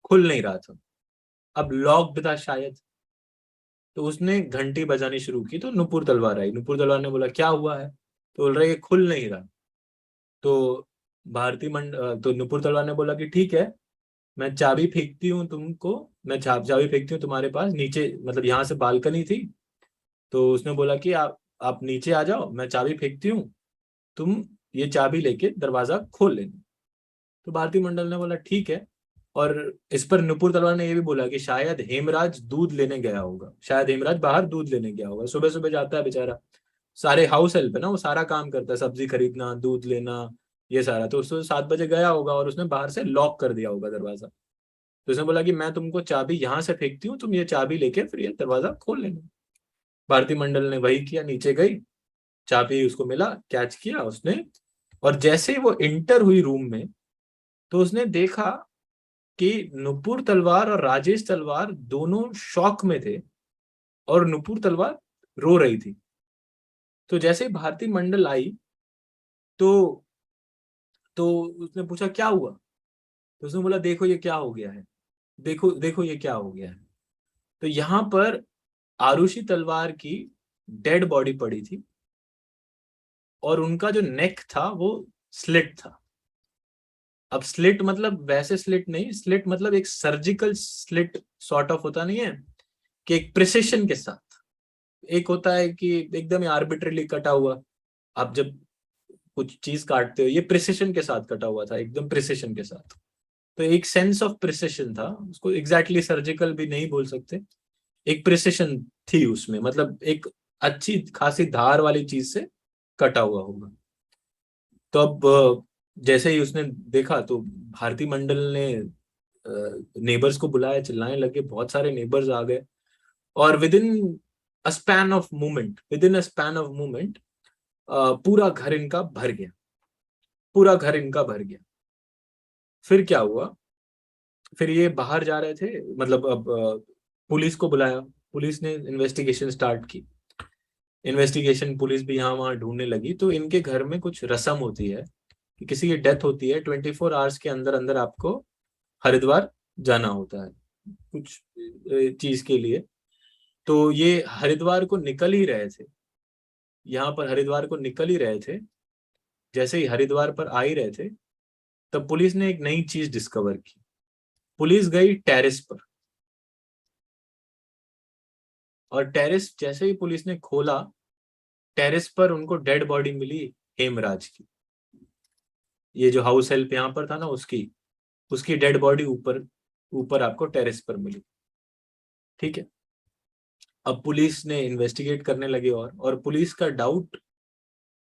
खुल नहीं रहा था, अब लॉक्ड था शायद। तो उसने घंटी बजानी शुरू की, तो नुपुर तलवार आई। नुपुर तलवार ने बोला क्या हुआ है, तो बोल रहे खुल नहीं रहा। तो तो नुपुर तलवार ने बोला कि ठीक है, मैं चाबी फेंकती हूँ तुमको, मैं चाबी फेंकती हूँ तुम्हारे पास नीचे, मतलब यहाँ से बालकनी थी। तो उसने बोला कि आप नीचे आ जाओ, मैं चाबी फेंकती हूँ, तुम ये चाबी लेके दरवाजा खोल लेना। तो भारती मंडल ने बोला ठीक है। और इस पर नुपुर तलवार ने यह भी बोला कि शायद हेमराज दूध लेने गया होगा, शायद हेमराज बाहर दूध लेने गया होगा, सुबह सुबह जाता है बेचारा, सारे हाउस हेल्प है ना, वो सारा काम करता है, सब्जी खरीदना, दूध लेना, ये सारा। तो उसको 7 बजे गया होगा और उसने बाहर से लॉक कर दिया होगा दरवाजा। तो उसने बोला कि मैं तुमको चाबी यहाँ से फेंकती हूँ, तुम ये चाबी लेके फिर ये दरवाजा खोल लेना। भारती मंडल ने वही किया, नीचे गई, चाबी उसको मिला, कैच किया उसने, और जैसे ही वो इंटर हुई रूम में तो उसने देखा कि नुपुर तलवार और राजेश तलवार दोनों शॉक में थे और नुपुर तलवार रो रही थी। तो जैसे ही भारती मंडल आई तो उसने पूछा क्या हुआ, तो उसने बोला देखो ये क्या हो गया है, देखो देखो ये क्या हो गया है। तो यहाँ पर आरुषि तलवार की डेड बॉडी पड़ी थी और उनका जो नेक था वो स्लिट था। अब स्लिट मतलब वैसे स्लिट नहीं, स्लिट मतलब एक सर्जिकल स्लिट सॉर्ट ऑफ होता नहीं है कि एक प्रिसिशन के साथ, एक होता है कि एकदम आर्बिट्रली कटा हुआ, आप जब कुछ चीज काटते हो, ये प्रिसिशन के साथ कटा हुआ था, एकदम प्रिसिशन के साथ। तो एक सेंस ऑफ प्रिसिशन था, उसको एग्जैक्टली सर्जिकल भी नहीं बोल सकते, एक प्रिसिशन थी उसमें, मतलब एक अच्छी खासी धार वाली चीज से कटा हुआ होगा। तो अब जैसे ही उसने देखा तो भारती मंडल ने नेबर्स को बुलाया, चिल्लाने लगे, बहुत सारे नेबर्स आ गए और within a span of movement पूरा घर इनका भर गया, पूरा घर इनका भर गया। फिर क्या हुआ, फिर ये बाहर जा रहे थे, मतलब अब पुलिस को बुलाया, पुलिस ने इन्वेस्टिगेशन स्टार्ट की। इन्वेस्टिगेशन पुलिस भी यहाँ वहां ढूंढने लगी। तो इनके घर में कुछ रस्म होती है कि किसी की डेथ होती है, 24 आवर्स के अंदर अंदर आपको हरिद्वार जाना होता है कुछ चीज के लिए। तो ये हरिद्वार को निकल ही रहे थे, यहाँ पर हरिद्वार को निकल ही रहे थे, जैसे ही हरिद्वार पर आ ही रहे थे तब पुलिस ने एक नई चीज डिस्कवर की। पुलिस गई टेरेस पर, और टेरेस जैसे ही पुलिस ने खोला, टेरेस पर उनको डेड बॉडी मिली हेमराज की। ये जो हाउस हेल्प यहाँ पर था ना, उसकी डेड बॉडी ऊपर ऊपर आपको टेरेस पर मिली, ठीक है। अब पुलिस ने इन्वेस्टिगेट करने लगे और पुलिस का डाउट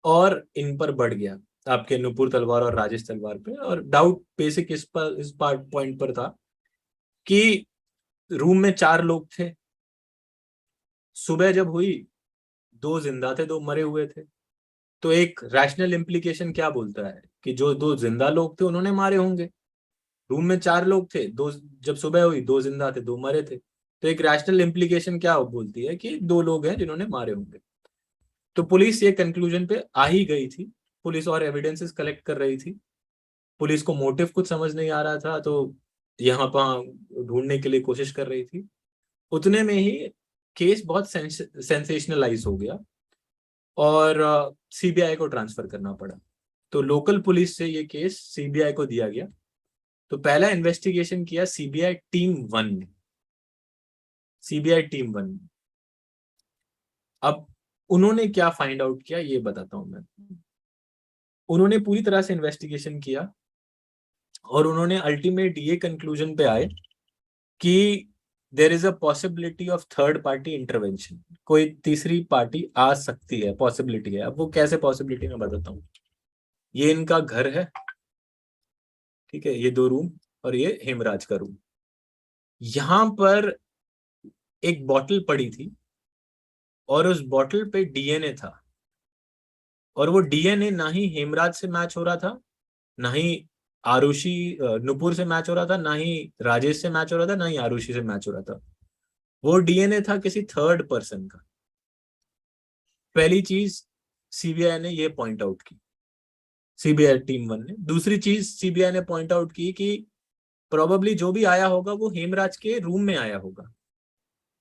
और इन पर बढ़ गया। आपके नुपुर तलवार और राजेश तलवार पे। और डाउट बेसिक इस पॉइंट पर था कि रूम में 4 लोग थे, सुबह जब हुई 2 जिंदा थे, 2 मरे हुए थे। तो एक रैशनल इम्प्लीकेशन क्या बोलता है कि जो 2 जिंदा लोग थे उन्होंने मारे होंगे। रूम में 4 लोग थे, 2 जब सुबह हुई 2 जिंदा थे, 2 मरे थे। तो एक रैशनल इम्प्लीकेशन क्या बोलती है कि 2 लोग हैं जिन्होंने मारे होंगे। तो पुलिस ये कंक्लूजन पे आ ही गई थी। पुलिस और एविडेंसेस कलेक्ट कर रही थी। पुलिस को मोटिव कुछ समझ नहीं आ रहा था, तो यहाँ पर ढूंढने के लिए कोशिश कर रही थी। उतने में ही केस बहुत सेंसेशनलाइज हो गया और सीबीआई को ट्रांसफर करना पड़ा। तो लोकल पुलिस से ये केस सीबीआई को दिया गया। तो पहला इन्वेस्टिगेशन किया सीबीआई टीम 1 ने। सीबीआई टीम 1 ने अब उन्होंने क्या फाइंड आउट किया ये बताता हूं मैं। उन्होंने पूरी तरह से इन्वेस्टिगेशन किया और उन्होंने अल्टीमेट ये कंक्लूजन पे आए कि there is a possibility of third party intervention. कोई तीसरी पार्टी आ सकती है, पॉसिबिलिटी है। अब वो कैसे पॉसिबिलिटी मैं बताता हूँ। ये इनका घर है, ठीक है, ये 2 रूम और ये हेमराज का रूम। यहां पर एक बॉटल पड़ी थी और उस बॉटल पे डीएनए था, और वो डीएनए ना ही हेमराज से मैच हो रहा था, ना ही आरुषि नुपुर से मैच हो रहा था, ना ही राजेश से मैच हो रहा था, ना ही आरुषि से मैच हो रहा था। वो डीएनए था किसी थर्ड पर्सन का। पहली चीज सीबीआई ने ये पॉइंट आउट की, सीबीआई टीम 1 ने। दूसरी चीज सीबीआई ने पॉइंट आउट की कि प्रोबेबली जो भी आया होगा वो हेमराज के रूम में आया होगा,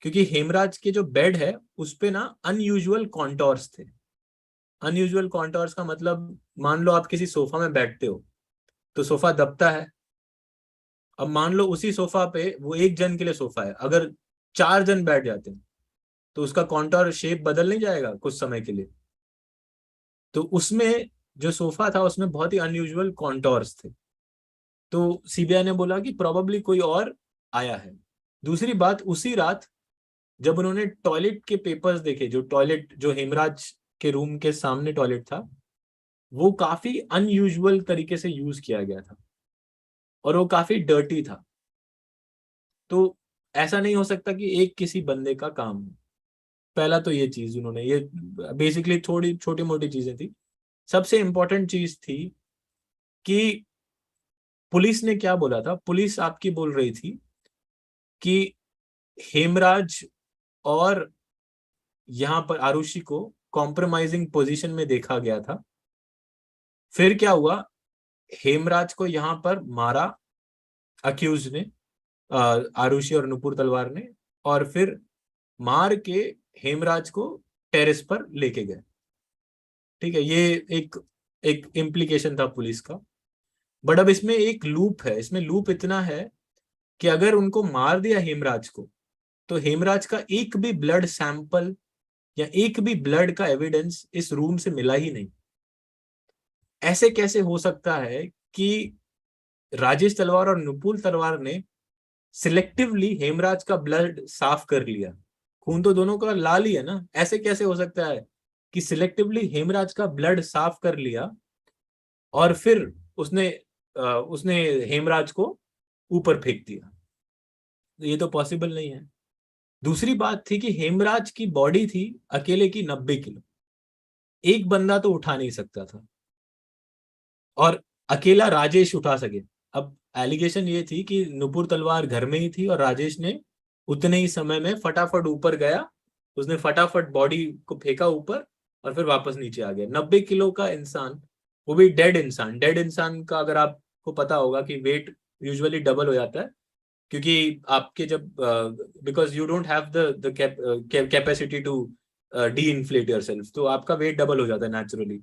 क्योंकि हेमराज के जो बेड है उस पे ना अनयूजुअल कॉन्टोर्स थे। अनयूजुअल कॉन्टोर्स का मतलब, मान लो आप किसी सोफा में बैठते हो तो सोफा दबता है। अब मान लो उसी सोफा पे, वो एक जन के लिए सोफा है, अगर 4 जन बैठ जाते हैं तो उसका कॉन्टोर शेप बदल नहीं जाएगा कुछ समय के लिए। तो उसमें जो सोफा था उसमें बहुत ही अनयूजुअल कॉन्टोर्स थे। तो सीबीआई ने बोला कि प्रोबेबली कोई और आया है। दूसरी बात, उसी रात जब उन्होंने टॉयलेट के पेपर्स देखे, जो टॉयलेट जो हेमराज के रूम के सामने टॉयलेट था वो काफी अनयूजुअल तरीके से यूज किया गया था और वो काफी डर्टी था। तो ऐसा नहीं हो सकता कि एक किसी बंदे का काम हो। पहला तो ये चीज उन्होंने, ये बेसिकली थोड़ी छोटी मोटी चीजें थी। सबसे इंपॉर्टेंट चीज थी कि पुलिस ने क्या बोला था। पुलिस आपकी बोल रही थी कि हेमराज और यहां पर आरुषि को कॉम्प्रोमाइजिंग पोजीशन में देखा गया था। फिर क्या हुआ, हेमराज को यहां पर मारा अक्यूज ने, आरुषि और नुपुर तलवार ने, और फिर मार के हेमराज को टेरेस पर लेके गए। ठीक है, ये एक एक इम्प्लीकेशन था पुलिस का। बट अब इसमें एक लूप है। इसमें लूप इतना है कि अगर उनको मार दिया हेमराज को, तो हेमराज का एक भी ब्लड सैंपल या एक भी ब्लड का एविडेंस इस रूम से मिला ही नहीं। ऐसे कैसे हो सकता है कि राजेश तलवार और नुपुर तलवार ने सिलेक्टिवली हेमराज का ब्लड साफ कर लिया? खून तो दोनों का लाल ही है ना। ऐसे कैसे हो सकता है कि सिलेक्टिवली हेमराज का ब्लड साफ कर लिया और फिर उसने उसने हेमराज को ऊपर फेंक दिया? ये तो पॉसिबल नहीं है। दूसरी बात थी कि हेमराज की बॉडी थी अकेले की 90 किलो। एक बंदा तो उठा नहीं सकता था, और अकेला राजेश उठा सके। अब एलिगेशन ये थी कि नुपुर तलवार घर में ही थी और राजेश ने उतने ही समय में फटाफट ऊपर गया, उसने फटाफट बॉडी को फेंका ऊपर और फिर वापस नीचे आ गया। 90 किलो का इंसान, वो भी डेड इंसान। डेड इंसान का अगर आपको पता होगा कि वेट यूजुअली डबल हो जाता है, क्योंकि आपके जब because you don't have the capacity to de inflate yourself, तो आपका वेट डबल हो जाता है नेचुरली।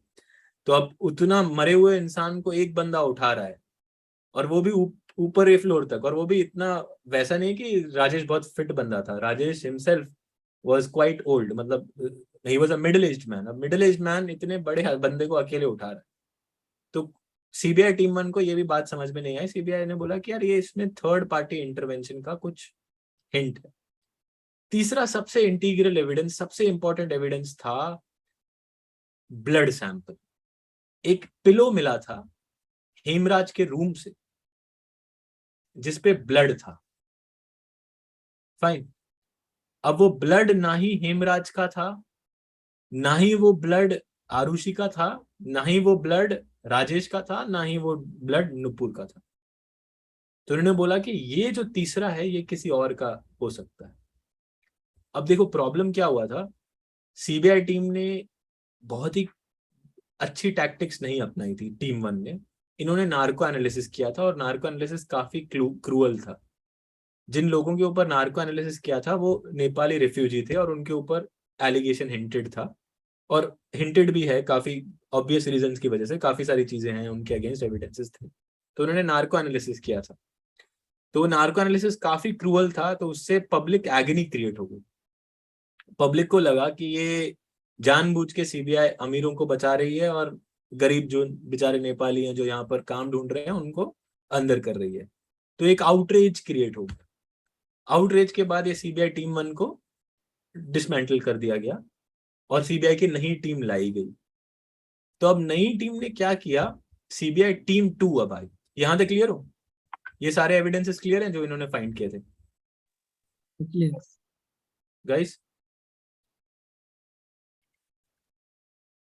तो अब उतना मरे हुए इंसान को एक बंदा उठा रहा है, और वो भी ऊपर ए फ्लोर तक, और वो भी इतना, वैसा नहीं कि राजेश बहुत फिट बंदा था। Rajesh himself was quite old, मतलब he was a middle aged man. अब मिडिल एज्ड मैन इतने बड़े बंदे को अकेले उठा रहा है। तो सीबीआई टीम 1 को ये भी बात समझ में नहीं आई। सीबीआई ने बोला कि यार ये इसमें थर्ड पार्टी इंटरवेंशन का कुछ हिंट है। तीसरा सबसे इंटीग्रल एविडेंस, सबसे इंपॉर्टेंट एविडेंस था ब्लड सैंपल। एक पिलो मिला था हेमराज के रूम से जिसपे ब्लड था। फाइन। अब वो ब्लड ना ही हेमराज का था, ना ही वो ब्लड आरुषि का था, ना ही वो ब्लड राजेश का था, ना ही वो ब्लड नुपुर का था। तो उन्होंने बोला कि ये जो तीसरा है ये किसी और का हो सकता है। अब देखो प्रॉब्लम क्या हुआ था, सीबीआई टीम ने बहुत ही अच्छी टैक्टिक्स नहीं अपनाई थी। टीम 1 ने, इन्होंने नार्को एनालिसिस किया था और नार्को एनालिसिस काफी क्रूअल था। जिन लोगों के ऊपर नार्को एनालिसिस किया था वो नेपाली रिफ्यूजी थे और उनके ऊपर एलिगेशन हिंटेड था, और हिंटेड भी है काफी ऑब्वियस रीजंस की वजह से, काफी सारी चीजें हैं उनके अगेंस्ट, एविडेंसेस थे। तो उन्होंने नार्को एनालिसिस किया था, तो नार्को एनालिसिस काफी क्रूअल था, तो उससे पब्लिक एगनी क्रिएट हो गई। पब्लिक को लगा कि ये जानबूझ के सीबीआई अमीरों को बचा रही है और गरीब जो बेचारे नेपाली हैं जो यहाँ पर काम ढूंढ रहे हैं उनको अंदर कर रही है। तो एक आउटरीच क्रिएट हो गया। आउटरीच के बाद ये सीबीआई टीम 1 को डिसमेंटल कर दिया गया और सीबीआई की नई टीम लाई गई। तो अब नई टीम ने क्या किया, सीबीआई टीम 2 अब आई। यहां तक क्लियर हो? ये सारे एविडेंसेस क्लियर हैं जो इन्होंने फाइंड किए थे गाइस?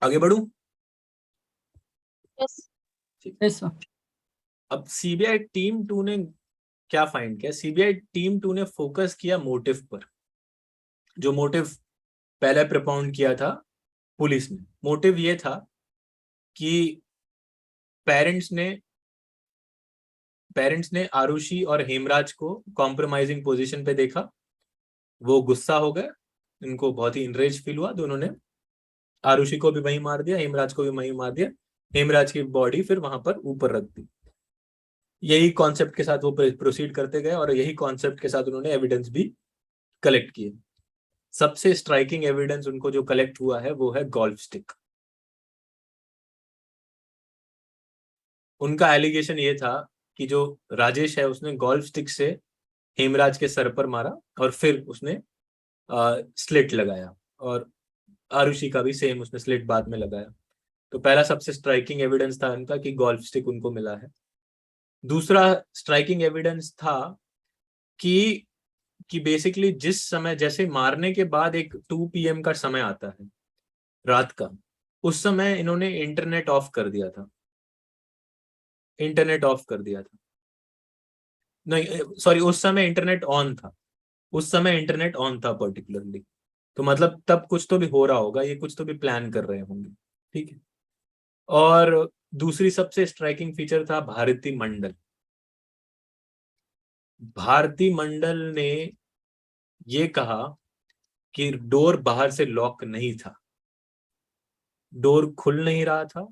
आगे बढ़ूं? Yes. Yes, sir. अब सीबीआई टीम 2 ने क्या फाइंड किया, सीबीआई टीम 2 ने फोकस किया मोटिव पर। जो मोटिव पहले प्रपोंड किया था पुलिस ने, मोटिव ये था कि पेरेंट्स ने आरुषि और हेमराज को कॉम्प्रोमाइजिंग पोजीशन पे देखा, वो गुस्सा हो गए, इनको बहुत ही इनरेज फील हुआ, दोनों ने आरुषि को भी वहीं मार दिया, हेमराज को भी वहीं मार दिया, हेमराज की बॉडी फिर वहां पर ऊपर रख दी। यही कॉन्सेप्ट के साथ वो प्रोसीड करते गए और यही कॉन्सेप्ट के साथ उन्होंने एविडेंस भी कलेक्ट किए। सबसे स्ट्राइकिंग एविडेंस उनको जो कलेक्ट हुआ है वो है गोल्फ स्टिक। उनका एलिगेशन ये था कि जो राजेश है उसने गोल्फ स्टिक से हेमराज के सर पर मारा और फिर उसने स्लिट लगाया, और आरुषि का भी सेम उसने स्लिट बाद में लगाया। तो पहला सबसे स्ट्राइकिंग एविडेंस था उनका कि गोल्फ स्टिक उनको मिला है। दूसरा स्ट्राइकिंग एविडेंस था कि बेसिकली जिस समय, जैसे मारने के बाद एक 2 PM का समय आता है रात का, उस समय इन्होंने इंटरनेट ऑफ कर दिया था। इंटरनेट ऑफ कर दिया था, नहीं सॉरी, उस समय इंटरनेट ऑन था, उस समय इंटरनेट ऑन था पर्टिकुलरली। तो मतलब तब कुछ तो भी हो रहा होगा, ये कुछ तो भी प्लान कर रहे होंगे, ठीक है। और दूसरी सबसे स्ट्राइकिंग फीचर था भारती मंडल। भारती मंडल ने ये कहा कि डोर बाहर से लॉक नहीं था, डोर खुल नहीं रहा था,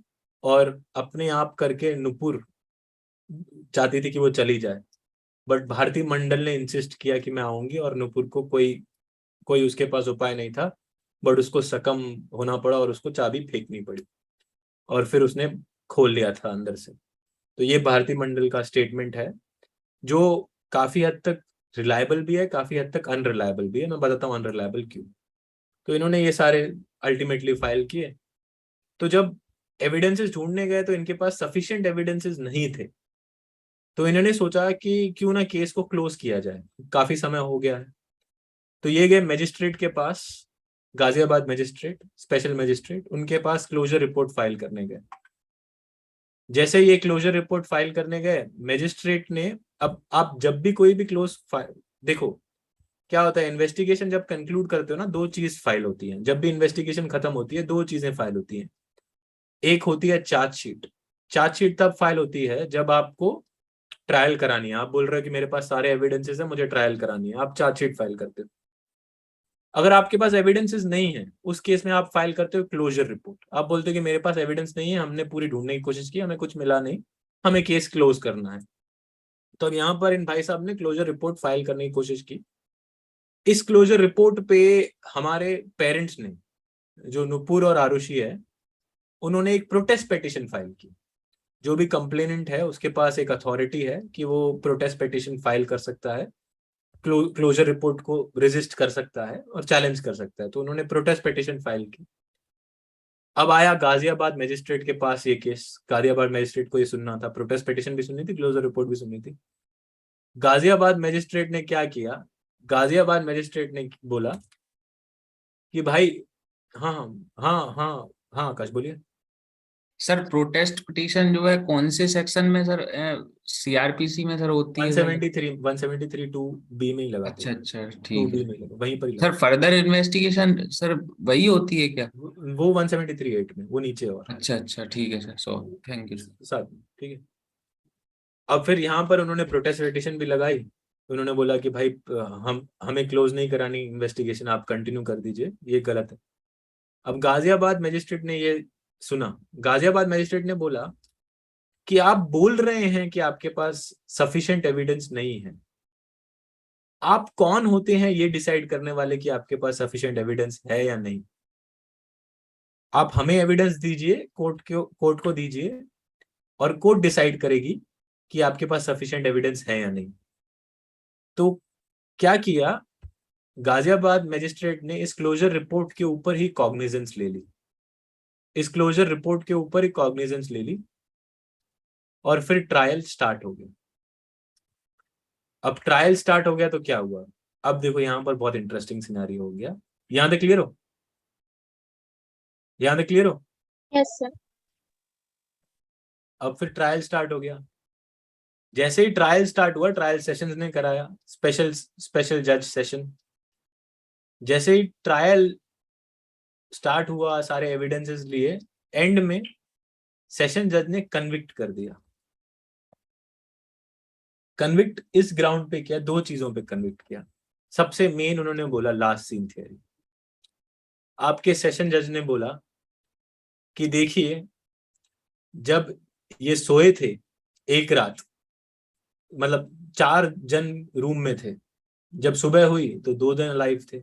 और अपने आप करके नुपुर चाहती थी कि वो चली जाए, बट भारती मंडल ने इंसिस्ट किया कि मैं आऊंगी, और नुपुर को कोई उसके पास उपाय नहीं था, बट उसको सकम होना पड़ा और उसको चाबी फेंकनी पड़ी, और फिर उसने खोल लिया था अंदर से। तो ये भारती मंडल का स्टेटमेंट है जो काफी हद तक रिलायबल भी है, काफी हद तक अनरिलायबल भी है। मैं बताता हूँ अनरिलायबल क्यों। तो इन्होंने ये सारे अल्टीमेटली फाइल किए। तो जब एविडेंसेस ढूंढने गए तो इनके पास सफिशिएंट एविडेंसेस नहीं थे, तो इन्होंने सोचा कि क्यों ना केस को क्लोज किया जाए, काफी समय हो गया है। तो ये गए मजिस्ट्रेट के पास, गाजियाबाद मजिस्ट्रेट, स्पेशल मजिस्ट्रेट, उनके पास क्लोजर रिपोर्ट फाइल करने गए। जैसे ये क्लोजर रिपोर्ट फाइल करने गए, मजिस्ट्रेट ने, अब आप जब भी कोई भी क्लोज फाइल देखो, क्या होता है, इन्वेस्टिगेशन जब कंक्लूड करते हो ना, 2 चीज फाइल होती है। जब भी इन्वेस्टिगेशन खत्म होती है 2 चीजें फाइल होती हैं। एक होती है चार्जशीट। चार्जशीट तब फाइल होती है जब आपको ट्रायल करानी है, आप बोल रहे हो कि मेरे पास सारे एविडेंसेस है, मुझे ट्रायल करानी है, आप चार्जशीट फाइल करते हो। अगर आपके पास एविडेंसेस नहीं है उस केस में आप फाइल करते हो क्लोजर रिपोर्ट। आप बोलते हो कि मेरे पास एविडेंस नहीं है, हमने पूरी ढूंढने की कोशिश की, हमें कुछ मिला नहीं, हमें केस क्लोज करना है। तो अब यहाँ पर इन भाई साहब ने क्लोजर रिपोर्ट फाइल करने की कोशिश की। इस क्लोजर रिपोर्ट पे हमारे पेरेंट्स ने, जो नुपुर और आरुषि है, उन्होंने एक प्रोटेस्ट पेटिशन फाइल की। जो भी कंप्लेनेंट है उसके पास एक अथॉरिटी है कि वो प्रोटेस्ट पेटिशन फाइल कर सकता है, क्लोजर रिपोर्ट को रेजिस्ट कर सकता है और चैलेंज कर सकता है। तो उन्होंने प्रोटेस्ट पेटिशन फाइल की। अब आया गाजियाबाद मजिस्ट्रेट के पास ये केस। गाजियाबाद मजिस्ट्रेट को ये सुनना था, प्रोटेस्ट पिटिशन भी सुननी थी, क्लोजर रिपोर्ट भी सुननी थी। गाजियाबाद मजिस्ट्रेट ने क्या किया? गाजियाबाद मजिस्ट्रेट ने बोला कि भाई हाँ हाँ हाँ हाँ आकाश बोलिए। सर प्रोटेस्ट पिटीशन जो है कौन से सेक्शन में सर, सीआरपीसी में सर होती है सर? 173 2 बी में ही लगा। अच्छा अच्छा, 2 ठीक बी है में लगा, वहीं पर ही लगा। सर। फर्दर इन्वेस्टिगेशन सर वही होती है क्या? वो 173 8 में, वो नीचे और अच्छा अच्छा, ठीक है sir, so thank you sir. साथ में, ठीक है। अब फिर यहाँ पर उन्होंने प्रोटेस्ट पिटीशन भी लगाई। उन्होंने बोला कि भाई हमें क्लोज नहीं करानी इन्वेस्टिगेशन, आप कंटिन्यू कर दीजिए, ये गलत है। अब गाजियाबाद मजिस्ट्रेट ने ये सुना। गाजियाबाद मजिस्ट्रेट ने बोला कि आप बोल रहे हैं कि आपके पास सफिशिएंट एविडेंस नहीं है। आप कौन होते हैं ये डिसाइड करने वाले कि आपके पास सफिशिएंट एविडेंस है या नहीं? आप हमें एविडेंस दीजिए, कोर्ट को दीजिए, और कोर्ट डिसाइड करेगी कि आपके पास सफिशिएंट एविडेंस है या नहीं। तो क्या किया गाजियाबाद मजिस्ट्रेट ने? इस क्लोजर रिपोर्ट के ऊपर ही कॉग्निजेंस ले ली। इस क्लोजर रिपोर्ट के ऊपर ही कॉग्निजेंस ले ली और फिर ट्रायल स्टार्ट हो गया। अब ट्रायल स्टार्ट हो गया तो क्या हुआ? अब देखो यहां पर बहुत इंटरेस्टिंग सिनेरियो हो गया। यहां तक क्लियर हो? यहां तक क्लियर हो? Yes, sir. अब फिर ट्रायल स्टार्ट हो गया। जैसे ही ट्रायल स्टार्ट हुआ, ट्रायल सेशंस ने कराया, स्पेशल जज सेशन। जैसे ही ट्रायल स्टार्ट हुआ, सारे एविडेंसेस लिए, एंड में सेशन जज ने कन्विक्ट कर दिया। कन्विक्ट इस ग्राउंड पे किया, दो चीजों पे कन्विक्ट किया। सबसे मेन उन्होंने बोला लास्ट सीन थियरी। आपके सेशन जज ने बोला कि देखिए, जब ये सोए थे एक रात, मतलब 4 जन रूम में थे, जब सुबह हुई तो 2 जन अलाइव थे।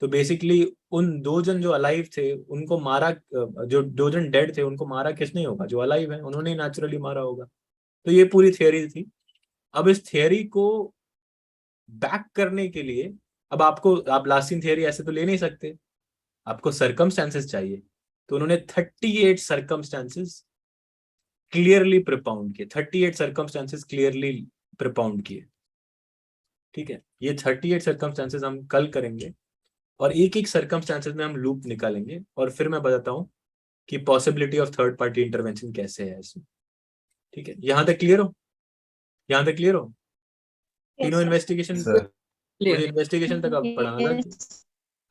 तो बेसिकली उन 2 जन जो अलाइव थे उनको मारा, जो 2 जन डेड थे उनको मारा किसने होगा? जो अलाइव है, उन्होंने नेचुरली मारा होगा। तो ये पूरी थियरी थी। अब इस थियरी को बैक करने के लिए, अब आप लास्टिंग थियरी ऐसे तो ले नहीं सकते, आपको सर्कमस्टेंसेस चाहिए। तो उन्होंने 38 सर्कमस्टेंसेस क्लियरली प्रिपाउंड किए। 38 सर्कमस्टेंसेस क्लियरली प्रिपाउंड किए। ठीक है, ये 38 सर्कमस्टेंसेस हम कल करेंगे और एक एक सर्कमस्टेंसेस में हम लूप निकालेंगे और फिर मैं बताता हूं कि possibility of third party intervention कैसे है इसमें। ठीक है, यहां तक क्लियर हो? यहां तक क्लियर हो? तीनों इन्वेस्टिगेशन, मुझे इन्वेस्टिगेशन तक अब पढ़ाना था,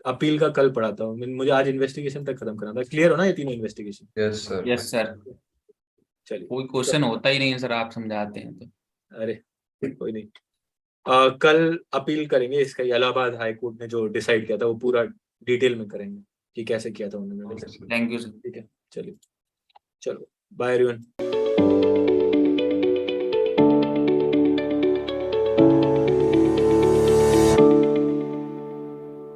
अपील का कल पढ़ाता हूँ, मुझे आज इन्वेस्टिगेशन तक खत्म करना था। क्लियर हो ना ये तीनों investigation? Yes sir. Yes sir. चलिए, कोई क्वेश्चन होता ही नहीं है सर, आप समझाते हैं तो। अरे कोई नहीं। कल अपील करेंगे इसका, इलाहाबाद हाई कोर्ट ने जो डिसाइड किया था वो पूरा डिटेल में करेंगे कि कैसे किया था उन्होंने। Thank you sir. ठीक है, चलिए, चलो बाय एवरीवन।